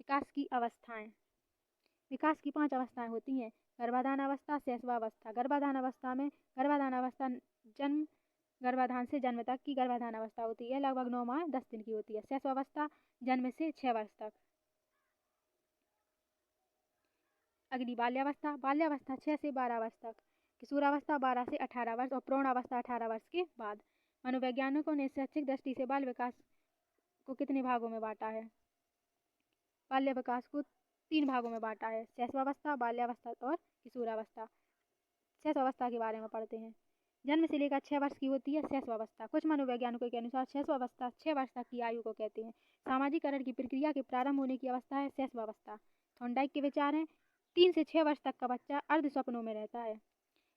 विकास की अवस्थाएं। विकास की 5 अवस्थाएं होती हैं। गर्भाधान अवस्था, शैशवावस्था। गर्भाधान अवस्था में गर्भाधान से जन्म तक की गर्भाधान अवस्था होती है, लगभग 9 माह 10 दिन की होती है। शैशवावस्था जन्म से 6 वर्ष तक। अगली बाल्यावस्था। बाल्यावस्था 6 से 12 वर्ष तक। किशोरावस्था 12 से 18 वर्ष और प्रौढ़ावस्था 18 वर्ष के बाद। मनोवैज्ञानिकों ने शैक्षिक दृष्टि से बाल विकास को कितने भागों में बांटा है? बाल्य विकास को 3 भागों में बांटा है, शैशवावस्था, बाल्यावस्था और किशोरावस्था। शैशवावस्था के बारे में पढ़ते हैं। जन्म से लेकर 6 वर्ष की होती है शैशवावस्था। कुछ मनोवैज्ञानिकों के अनुसार शैशवावस्था 6 वर्ष तक की आयु को कहते हैं। सामाजिकरण की प्रक्रिया के प्रारंभ होने की अवस्था है शैशवावस्था। थॉर्नडाइक के विचार हैं 3 से 6 वर्ष तक का बच्चा अर्ध स्वप्नों में रहता है।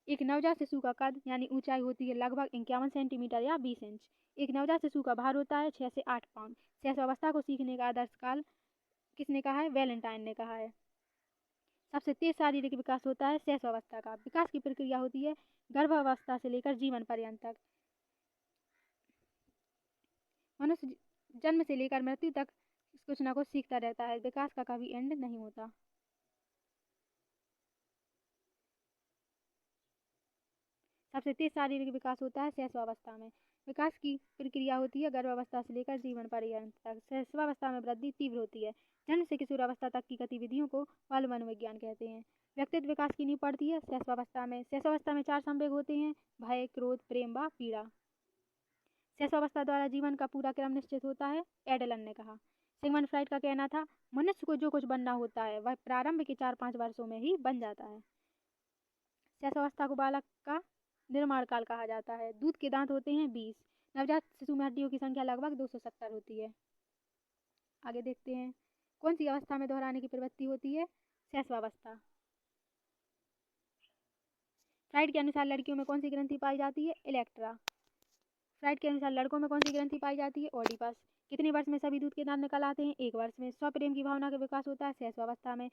एक नवजात शिशु का कद यानी ऊंचाई होती है लगभग 51 सेंटीमीटर या 20 इंच। एक नवजात शिशु का भार होता है 6 से 8 पाउंड। शैशवावस्था को सीखने का आदर्श काल किसने कहा है? वैलेंटाइन ने कहा है। सबसे तेज शारीरिक विकास होता है शैशवावस्था का। विकास की प्रक्रिया होती है गर्भावस्था से लेकर जीवन पर्यंत तक। मनुष्य जन्म से लेकर मृत्यु तक कुछ न कुछ सीखता रहता है। विकास का कभी एंड नहीं होता। सबसे तेज शारीरिक विकास होता है शैशवावस्था में। विकास की प्रक्रिया होती है गर्भावस्था से लेकर जीवन पर्यंत तक। शैशवावस्था में वृद्धि तीव्र होती है। जन्म से किशोरावस्था तक की गतिविधियों को बाल मनोविज्ञान कहते हैं। व्यक्तित्व विकास की नींव पड़ती है शैशवावस्था में। शैशवावस्था में 4 संवेग होते हैं, भय, क्रोध, प्रेम व पीड़ा। शैशवावस्था द्वारा जीवन का पूरा क्रम निश्चित होता है, एडलन ने कहा। सिगमंड फ्राइड का कहना था मनुष्य को जो कुछ बनना होता है वह प्रारंभ के 4-5 वर्षों में ही बन जाता है। शैशवावस्था को बालक का निर्माण काल कहा जाता है। दूध के दांत होते हैं 20। नवजात शिशु में हड्डियों की संख्या लगभग 270 होती है। आगे देखते हैं कौन सी अवस्था में दोहराने की प्रवृत्ति होती है? शैशवावस्था। फ्राइड के अनुसार लड़कियों में कौन सी ग्रंथि पाई जाती है? इलेक्ट्रा। फ्राइड के अनुसार लड़कों में कौन सी ग्रंथि पाई जाती है? ओडिपस। कितने वर्ष में सभी दूध के दांत निकल आते हैं? 1 वर्ष में। स्वप्रेम की भावना का विकास होता है शैशवावस्था में।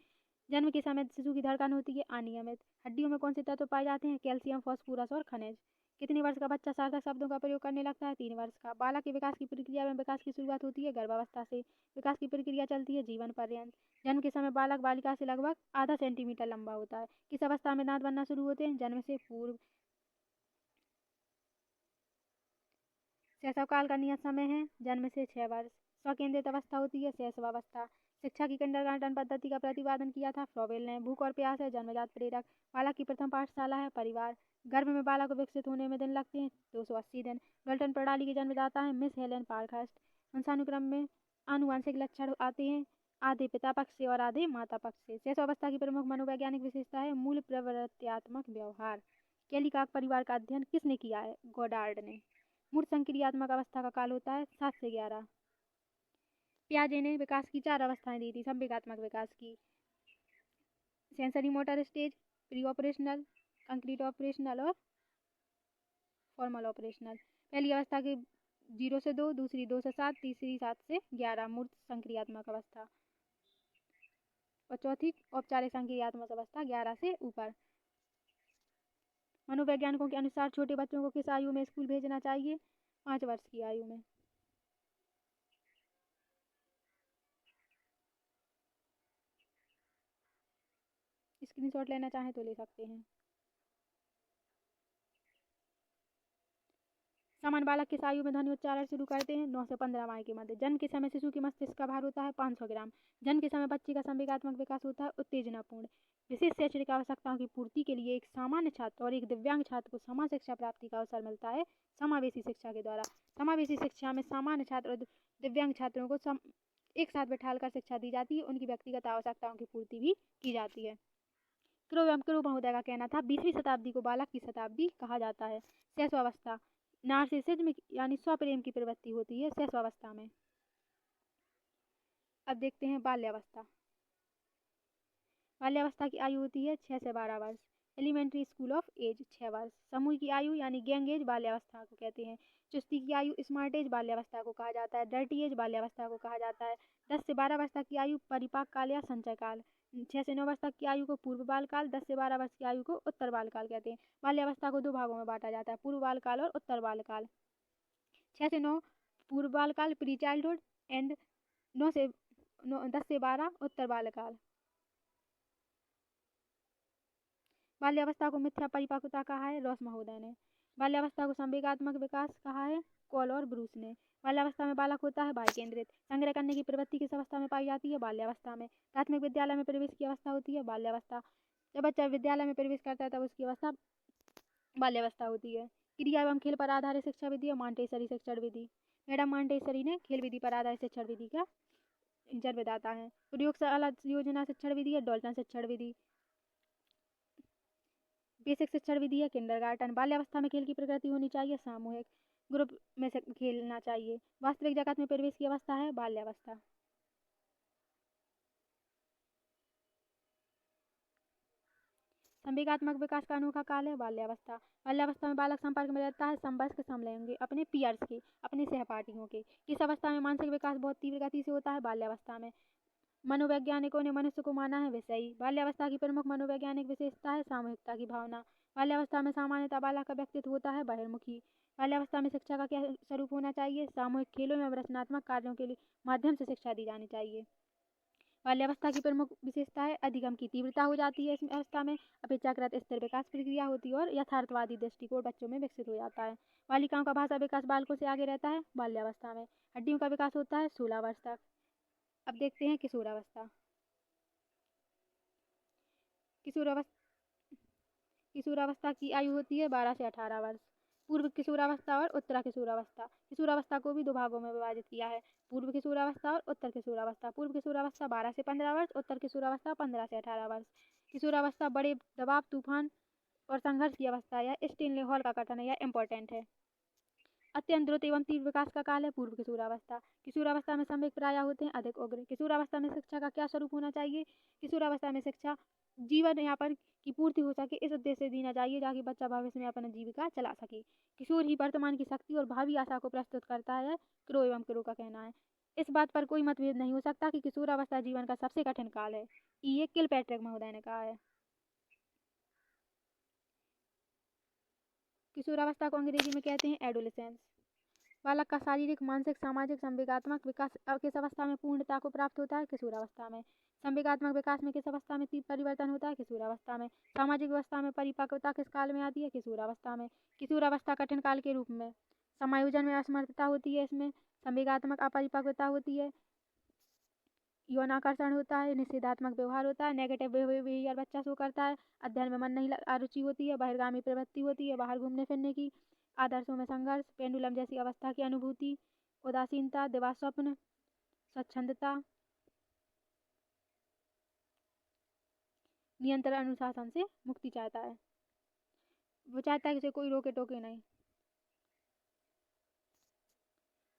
जन्म के समय शिशु की धड़कन होती है अनियमित। हड्डियों में कौन से तत्व पाए जाते हैं? कैल्शियम, फास्फोरस और खनिज। कितने वर्ष का बच्चा सार्थक शब्दों का प्रयोग करने लगता है? 3 वर्ष का। बालक के विकास की प्रक्रिया में विकास की शुरुआत होती है गर्भावस्था से। विकास की प्रक्रिया चलती है जीवन पर्यंत। जन्म के समय बालक बालिका से लगभग आधा सेंटीमीटर लंबा होता है। किस अवस्था में दांत बनना शुरू होते हैं? जन्म से पूर्व। शैशवकाल का नियत समय है जन्म से 6 वर्ष। स्वकेंद्रित अवस्था होती है शैशवावस्था। शिक्षा की किंडरगार्टन पद्धति का प्रतिपादन किया था फ्रॉबेल ने। भूख और प्यास है जन्मजात प्रेरक। बालक की प्रथम पाठशाला है परिवार। गर्भ में बालक को विकसित होने में दिन लगते हैं 280 दिन। गल्टन प्रणाली के जन्मदाता है मिस हेलेन पार्कहर्स्ट। वंशानुक्रम में आनुवंशिक लक्षण आते हैं आधे पिता पक्ष से और आधे माता पक्ष से। शैशवावस्था की प्रमुख मनोवैज्ञानिक विशेषता है मूल प्रवृत्त्यात्मक व्यवहार। केलिकाक परिवार का अध्ययन किसने किया है? गोडार्ड ने। मूर्त संक्रियात्मक अवस्था का काल होता है 7 से 11। पियाजे ने विकास की 4 अवस्थाएं दी थी संवेगात्मक विकास की। Sensory motor stage, pre operational, concrete operational और फॉर्मल ऑपरेशनल। पहली अवस्था के 0 से 2, दूसरी 2 से 7, तीसरी 7 से 11 मूर्त संक्रियात्मक अवस्था और चौथी औपचारिक संक्रियात्मक अवस्था 11 से ऊपर। मनोवैज्ञानिकों के अनुसार छोटे बच्चों को किस आयु में स्कूल भेजना चाहिए? 5 वर्ष की आयु में। स्क्रीनशॉट लेना चाहें तो ले सकते हैं। सामान्य बालक किस आयु में ध्वनि उच्चारण शुरू करते हैं? 9 से 15 माह के मध्य। जन्म के समय शिशु के मस्तिष्क का भार होता है 500 ग्राम। जन्म के समय बच्चे का संवेगात्मक विकास होता है उत्तेजनापूर्ण। विशेष शैक्षणिक आवश्यकताओं की पूर्ति के लिए एक सामान्य छात्र और एक दिव्यांग छात्र को समान शिक्षा प्राप्ति का अवसर मिलता है समावेशी शिक्षा के द्वारा। समावेशी शिक्षा में सामान्य छात्र और दिव्यांग छात्रों को एक साथ बैठाकर शिक्षा दी जाती है। उनकी व्यक्तिगत आवश्यकताओं की पूर्ति भी की जाती है। क्रो महोदय का कहना था 20वीं शताब्दी को बालक की शताब्दी कहा जाता है। शैशवावस्था। नार्सिसिज्म यानी स्वप्रेम की प्रवृत्ति होती है शैशवावस्था में। अब देखते हैं बाल्यावस्था। बाल्यावस्था की आयु होती है 6 से 12 वर्ष। एलिमेंट्री स्कूल ऑफ एज 6 वर्ष। समूह की आयु यानी गैंग एज बाल्यावस्था को कहते हैं। चुस्ती की आयु स्मार्ट एज बाल्यावस्था को कहा जाता है। डर्टी एज बाल्यावस्था को कहा जाता है। 10 से 12 वर्ष तक की आयु परिपाक काल या संचय काल। 6 से 9 वर्ष तक की आयु को पूर्व बाल काल, 10 से 12 वर्ष की आयु को उत्तर बाल काल कहते हैं। बाल्यावस्था को 2 भागों में बांटा जाता है, पूर्व बाल काल और उत्तर बाल काल। 6 से 9 पूर्व बाल काल प्री चाइल्डहुड एंड 9 से 10 से 12 उत्तर बाल्यकाल। बाल्यावस्था को मिथ्या परिपक्वता कहा है रॉस महोदय ने। बाल्यावस्था को संवेगात्मक विकास कहा है कॉल और ब्रूस ने। बाल्यावस्था में बालक होता है बाह्य केंद्रित, संग्रह करने की प्रवृत्ति किस अवस्था में पाई जाती है? बाल्यावस्था में। प्राथमिक विद्यालय में प्रवेश की अवस्था होती है बाल्यावस्था। जब बच्चा विद्यालय में प्रवेश करता है तब उसकी अवस्था बाल्यावस्था होती है। क्रिया एवं खेल पर आधारित शिक्षा विधि और मॉन्टेसरी शिक्षण विधि। मैडम मॉन्टेसरी ने खेल विधि पर आधारित शिक्षण विधि का जन्मदाता है। प्रयोगशाला योजना शिक्षण विधि है डॉल्टन शिक्षण विधि। बेसिक शिक्षण विधि है किंडरगार्टन। बाल्यावस्था में खेल की प्रकृति होनी चाहिए सामूहिक, ग्रुप में से खेलना चाहिए। वास्तविक जगत में प्रवेश की अवस्था है बाल्यावस्था। संवेगात्मक विकास का अनोखा काल है बाल्यावस्था। बाल्यावस्था में बालक संपर्क में रहता है समवयस्क समलैंगिक अपने पीयर्स के, अपने सहपाठियों के। इस अवस्था में मानसिक विकास बहुत तीव्र गति से होता है बाल्यावस्था में। मनोवैज्ञानिकों ने मनुष्य को माना है विषयी। बाल्यावस्था की प्रमुख मनोवैज्ञानिक विशेषता है सामूहिकता की भावना। बाल्यावस्था में सामान्यतः बालक का व्यक्तित्व होता है बहिर्मुखी। बाल्यावस्था में शिक्षा का क्या स्वरूप होना चाहिए? सामूहिक खेलों में रचनात्मक कार्यों के लिए माध्यम से शिक्षा दी जानी चाहिए। बाल्यावस्था की प्रमुख विशेषता है अधिगम की तीव्रता हो जाती है। इस अवस्था में अपेक्षाकृत स्थिर विकास प्रक्रिया होती है और यथार्थवादी दृष्टिकोण बच्चों में विकसित हो जाता है। बालिकाओं का भाषा विकास बालकों से आगे रहता है बाल्यावस्था में। हड्डियों का विकास होता है 16 वर्ष तक। अब देखते हैं किशोरावस्था। किशोरावस्था की आयु होती है 12 से 18 वर्ष। पूर्व किशोरावस्था और उत्तरा किशोरावस्था। किशोरावस्था को भी दो भागों में विभाजित किया है, पूर्व किशोरावस्था और उत्तर किशोरावस्था। पूर्व किशोरावस्था 12 से 15 वर्ष, उत्तर किशोरावस्था 15 से 18 वर्ष। किशोरावस्था बड़े दबाव, तूफान और संघर्ष की अवस्था या स्टेनले हॉल का कथन है यह इम्पोर्टेंट है। अत्यंत द्रुत एवं तीव्र विकास का काल है पूर्व किशोरावस्था। किशोरावस्था में संवेग प्राय होते हैं अधिक उग्र। किशोरावस्था में शिक्षा का क्या स्वरूप होना चाहिए? किशोरावस्था में शिक्षा जीवन यापन की पूर्ति हो सके इस उद्देश्य से देना चाहिए ताकि बच्चा भविष्य में अपना जीविका चला सके। किशोर ही वर्तमान की शक्ति और भावी आशा को प्रस्तुत करता है, क्रो एवं क्रो का कहना है। इस बात पर कोई मतभेद नहीं हो सकता कि किशोरावस्था जीवन का सबसे कठिन काल है, ये किलपैट्रिक महोदय ने कहा है। किशोरावस्था को अंग्रेजी में कहते हैं एडोलेसेंस। बालक का शारीरिक, मानसिक, सामाजिक, संवेगात्मक विकास किस अवस्था में पूर्णता को प्राप्त होता है? किशोरावस्था में। संवेगात्मक विकास में किस अवस्था में तीव्र परिवर्तन होता है? किशोरावस्था में। सामाजिक अवस्था में परिपक्वता किस काल में आती है? किशोरावस्था में। किशोरावस्था कठिन काल के रूप में समायोजन में असमर्थता होती है, इसमें संवेगात्मक अपरिपक्वता होती है, यौन आकर्षण होता है, निषेधात्मक व्यवहार होता है, नेगेटिव बिहेवियर बच्चा शो करता है, अध्ययन में मन नहीं अरुचि होती है, बहिर्गामी प्रवृत्ति होती है, बाहर घूमने फिरने की, आदर्शों में संघर्ष, पेंडुलम जैसी अवस्था की अनुभूति, उदासीनता, दिवास्वप्न, स्वच्छंदता, नियंत्रण अनुशासन से मुक्ति चाहता है। वो चाहता है कि उसे कोई रोके टोके नहीं।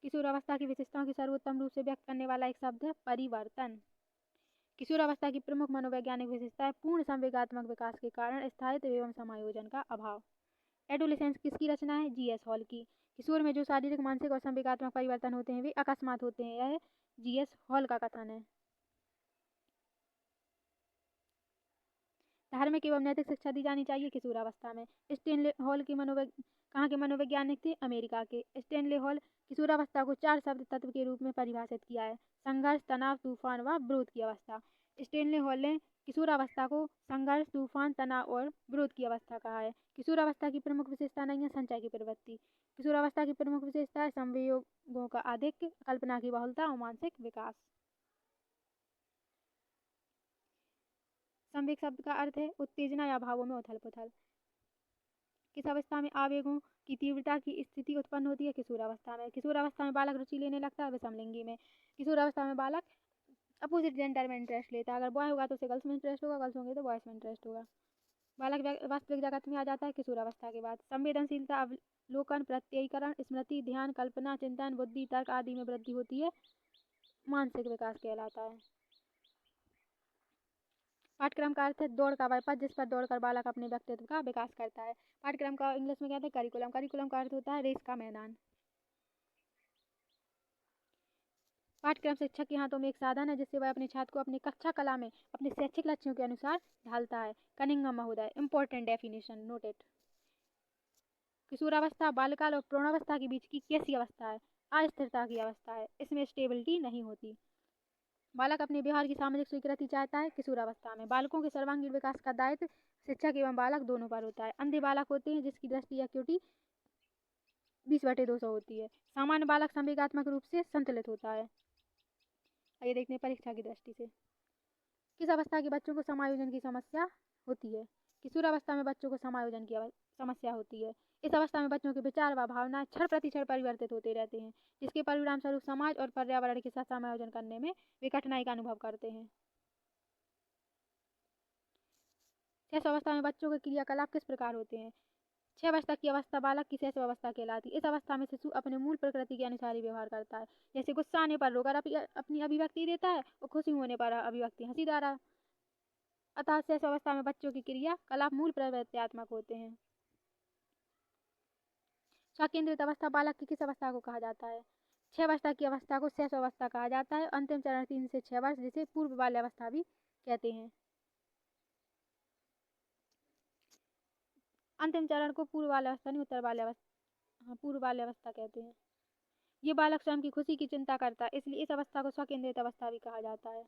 किशोरावस्था की विशेषताओं की सर्वोत्तम रूप से व्यक्त करने वाला एक शब्द है परिवर्तन। किशोरावस्था की प्रमुख मनोवैज्ञानिक विशेषता है पूर्ण संवेगात्मक विकास के कारण स्थायित्व एवं समायोजन का अभाव। एडोलेसेंस किसकी रचना है? जी.एस. हॉल की। किशोर में जो शारीरिक, मानसिक और संवेगात्मक परिवर्तन होते हैं वे अकस्मात होते हैं, यह जी.एस. हॉल का कथन है। धार्मिक एवं नैतिक शिक्षा दी जानी चाहिए किशोरावस्था में। स्टेनले हॉल के कहाँ के मनोवैज्ञानिक थे? अमेरिका के। स्टेनले हॉल किशोरावस्था को 4 शब्द तत्व के रूप में परिभाषित किया है, संघर्ष, तनाव, तूफान व विरोध की अवस्था। स्टेनले हॉल ने किशोरावस्था को संघर्ष, तूफान, तनाव और विरोध की अवस्था कहा है। किशोरावस्था की प्रमुख विशेषता नहीं है संचय की प्रवृत्ति। किशोरावस्था की प्रमुख विशेषता है संवेगों का आधिक्य, कल्पना की बहुलता और मानसिक विकास। संवेग शब्द का अर्थ है उत्तेजना या भावों में उथल पुथल। किस अवस्था में आवेगों की तीव्रता की स्थिति उत्पन्न होती है? किशोरावस्था में। किशोरावस्था में बालक रुचि लेने लगता है विषमलिंगी में। किशोरावस्था में बालक अपोजिट जेंडर में इंटरेस्ट लेता है, अगर बॉय होगा तो उसे गर्ल्स में इंटरेस्ट होगा, गर्ल्स होंगे तो बॉयज में इंटरेस्ट होगा। बालक वास्तविक जगत में आ जाता है किशोरावस्था के बाद। संवेदनशीलता, अवलोकन, प्रत्ययीकरण, स्मृति, ध्यान, कल्पना, चिंतन, बुद्धि, तर्क आदि में वृद्धि होती है, मानसिक विकास कहलाता है। पाठ्यक्रम का अर्थ है दौड़ का वह पथ जिस पर दौड़कर बालक अपने व्यक्तित्व का विकास करता है। पाठ्यक्रम का इंग्लिश में कहते हैं करिकुलम। करिकुलम का अर्थ होता है रेस का मैदान। पाठ्यक्रम शिक्षक के हाथों में एक साधन है जिससे वह अपने छात्र को अपनी कक्षा कला में अपने शैक्षिक लक्ष्यों के अनुसार ढालता है। कनिंघम महोदय, इंपॉर्टेंट डेफिनेशन, नोटेड। किशोरावस्था, बालकाल और प्रौढ़ावस्था के बीच की कैसी अवस्था है? अस्थिरता की अवस्था है, इसमें स्टेबिलिटी नहीं होती। बालक अपने व्यवहार की सामाजिक स्वीकृति चाहता है। किशोरावस्था में बालकों के सर्वांगीण विकास का दायित्व शिक्षक एवं बालक दोनों पर होता है। अंधे बालक होते हैं जिसकी दृष्टि एक्यूटी 20/200 होती है। सामान्य बालक संवेगात्मक रूप से संतुलित होता है। आइए देखते हैं परीक्षा की दृष्टि से किस अवस्था के बच्चों को समायोजन की समस्या होती है। किशोरावस्था में बच्चों को समायोजन की समस्या होती है। इस अवस्था में बच्चों के विचार व भावनाएं क्षण प्रति क्षण परिवर्तित होते रहते हैं, जिसके परिणाम स्वरूप समाज और पर्यावरण के साथ समायोजन करने में वे कठिनाई का अनुभव करते हैं। शेष अवस्था में बच्चों के क्रियाकलाप किस प्रकार होते हैं। 6 वर्ष तक की अवस्था बालक की शेष अवस्था कहलाती है। इस अवस्था में शिशु अपने मूल प्रकृति के अनुसार ही व्यवहार करता है। जैसे गुस्सा आने पर रोकर अपनी अभिव्यक्ति देता है और खुशी होने पर अभिव्यक्ति हंसी द्वारा। अतः शेष अवस्था में बच्चों की क्रियाकलाप मूल प्रवृत्त्यात्मक होते हैं। स्वकेंद्रित अवस्था बालक की किस अवस्था को कहा जाता है। 6 वर्ष तक की अवस्था को शेष अवस्था कहा जाता है। अंतिम चरण 3 से 6 वर्ष जिसे पूर्व बाल्यावस्था भी कहते हैं। अंतिम चरण को पूर्व बाल्यावस्था नहीं उत्तर बाल्यावस्था पूर्व बाल्यावस्था कहते हैं। ये बालक स्वयं की खुशी की चिंता करता है, इसलिए इस अवस्था को स्वकेंद्रित अवस्था भी कहा जाता है।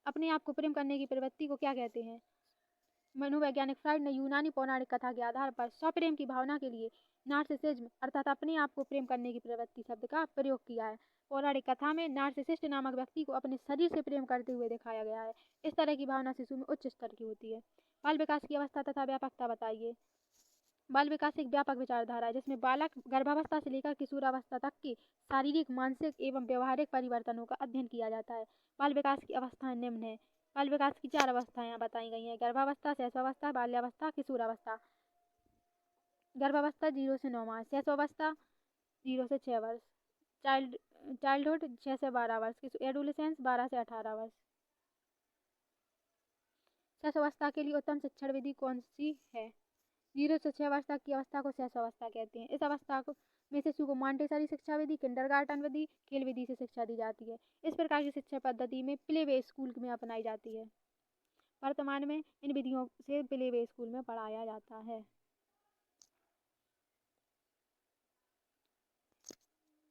अपने आप को प्रेम करने की प्रवृत्ति को क्या कहते हैं। मनोवैज्ञानिक फ्राइड ने यूनानी पौराणिक कथा के आधार पर स्वप्रेम की भावना के लिए नार्सिसिज्म अर्थात अपने आप को प्रेम करने की प्रवृत्ति शब्द का प्रयोग किया है। पौराणिक कथा में नार्सिसिस्ट नामक व्यक्ति को अपने शरीर से प्रेम करते हुए दिखाया गया है। इस तरह की भावना शिशु में उच्च स्तर की होती है। बाल विकास की अवस्था तथा व्यापकता बताइए। बाल विकास एक व्यापक विचारधारा है जिसमें बालक गर्भावस्था से लेकर किशोरावस्था तक के शारीरिक, मानसिक एवं व्यवहारिक परिवर्तनों का अध्ययन किया जाता है। बाल विकास की अवस्थाएं निम्न है। बाल विकास की 4 अवस्थाएं यहाँ बताई गई हैं। गर्भावस्था, शैशवावस्था, बाल्यावस्था, किशोरावस्था। गर्भावस्था 0 से 9 माह, शैशवावस्था 0 से 6 वर्ष, चाइल्डहुड 6 से 12 वर्ष, एडोलेसेंस 12 से 18 वर्ष। शैशवावस्था के लिए उत्तम शिक्षण विधि कौन सी है। 0 से 6 वर्ष तक की अवस्था को शैशवावस्था कहते हैं। इस अवस्था को में शिशु को मॉन्टेसरी शिक्षा विधि, किंडरगार्टन विधि, खेल विधि से शिक्षा दी जाती है। इस प्रकार की शिक्षा पद्धति में प्ले वे स्कूल में अपनाई जाती है। वर्तमान में इन विधियों से प्ले वे स्कूल में पढ़ाया जाता है।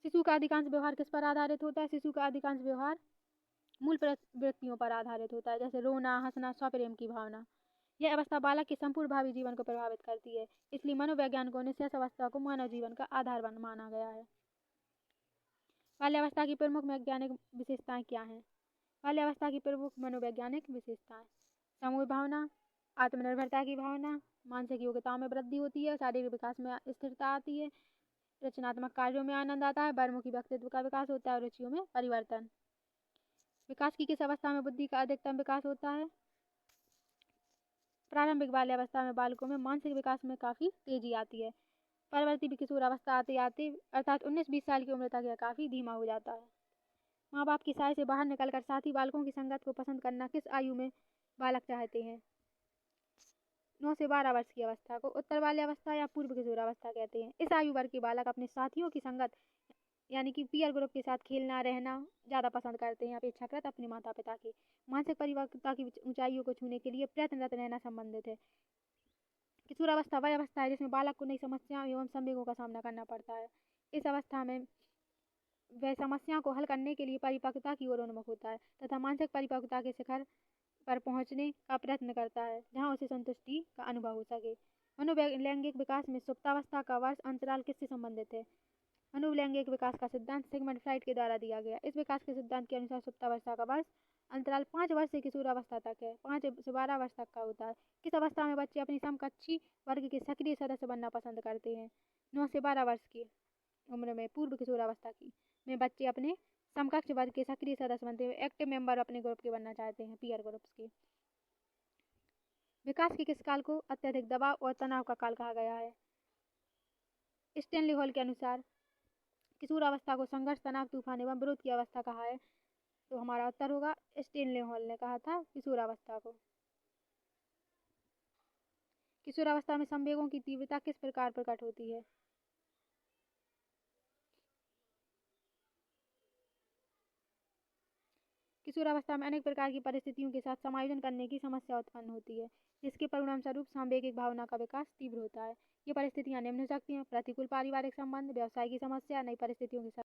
शिशु का अधिकांश व्यवहार किस पर आधारित होता है। शिशु का अधिकांश व्यवहार मूल प्रवृत्तियों पर आधारित होता है, जैसे रोना, हंसना, स्वप्रेम की भावना। यह अवस्था बालक के संपूर्ण भावी जीवन को प्रभावित करती है, इसलिए मनोवैज्ञानिकों ने शेष अवस्था को मानव जीवन का आधार माना गया है। बाल्यावस्था की प्रमुख वैज्ञानिक विशेषताएं क्या हैं। बाल्यावस्था की प्रमुख मनोवैज्ञानिक विशेषताएं समूह भावना, आत्मनिर्भरता की भावना, मानसिक योग्यताओं में वृद्धि होती है, शारीरिक विकास में स्थिरता आती है, रचनात्मक कार्यों में आनंद आता है, बहुमुखी व्यक्तित्व का विकास होता है और रुचियों में परिवर्तन। विकास की किस अवस्था में बुद्धि का अधिकतम विकास होता है। प्रारंभिक बाल्यावस्था में बालकों में मानसिक विकास में काफ़ी तेजी आती है। परवर्ती किशोरावस्था आते आते अर्थात 19-20 साल की उम्र तक यह काफ़ी धीमा हो जाता है। माँ बाप की साय से बाहर निकलकर साथी बालकों की संगत को पसंद करना किस आयु में बालक चाहते हैं। 9 से 12 वर्ष की अवस्था को उत्तर बाल्यावस्था या पूर्व किशोरावस्था कहते हैं। इस आयु वर्ग के बालक अपने साथियों की संगत यानी कि पीयर ग्रुप के साथ खेलना रहना ज़्यादा पसंद करते हैं अपेक्षाकृत अपने माता पिता के। मानसिक परिपक्वता की ऊंचाइयों को छूने के लिए प्रयत्नरत रहना संबंधित है। किशोरावस्था वह अवस्था है जिसमें बालक को नई समस्याओं एवं संवेगों का सामना करना पड़ता है। इस अवस्था में वह समस्याओं को हल करने के लिए परिपक्वता की ओर उन्मुख होता है तथा मानसिक परिपक्वता के शिखर पर पहुंचने का प्रयत्न करता है जहां उसे संतुष्टि का अनुभव हो सके। मनोलैंगिक विकास में सुप्तावस्था का वर्ष अंतराल किससे संबंधित है। मनोलैंगिक विकास का सिद्धांत सिगमंड फ्राइड के द्वारा दिया गया। इस विकास के सिद्धांत के अनुसार सुप्तावस्था का वर्ष अंतराल 5 वर्ष से किशोरावस्था तक है, 5 से 12 वर्ष तक का होता है। किस अवस्था में बच्चे अपनी समकक्षी वर्ग के सक्रिय सदस्य बनना पसंद करते हैं। 9 से 12 वर्ष की उम्र में पूर्व किशोरावस्था की में बच्चे अपने समकक्ष वर्ग के सक्रिय सदस्य बनते हैं, एक्टिव मेंबर अपने ग्रुप के बनना चाहते हैं, पीयर ग्रुप्स के। विकास के किस काल को अत्यधिक दबाव और तनाव का काल कहा गया है। स्टैनली हॉल के अनुसार किशोरावस्था को संघर्ष, तनाव, तूफान एवं विरोध की अवस्था कहा है, तो हमारा उत्तर होगा स्टैनली हॉल ने कहा था किशोरावस्था को। किशोरावस्था में संवेगों की तीव्रता किस प्रकार प्रकट होती है। किशोरावस्था में अनेक प्रकार की परिस्थितियों के साथ समायोजन करने की समस्या उत्पन्न होती है, जिसके परिणाम स्वरूप सांवेगिक भावना का विकास तीव्र होता है। ये परिस्थितियां निम्न हो सकती हैं: प्रतिकूल पारिवारिक संबंध, व्यवसाय की समस्या, नई परिस्थितियों के साथ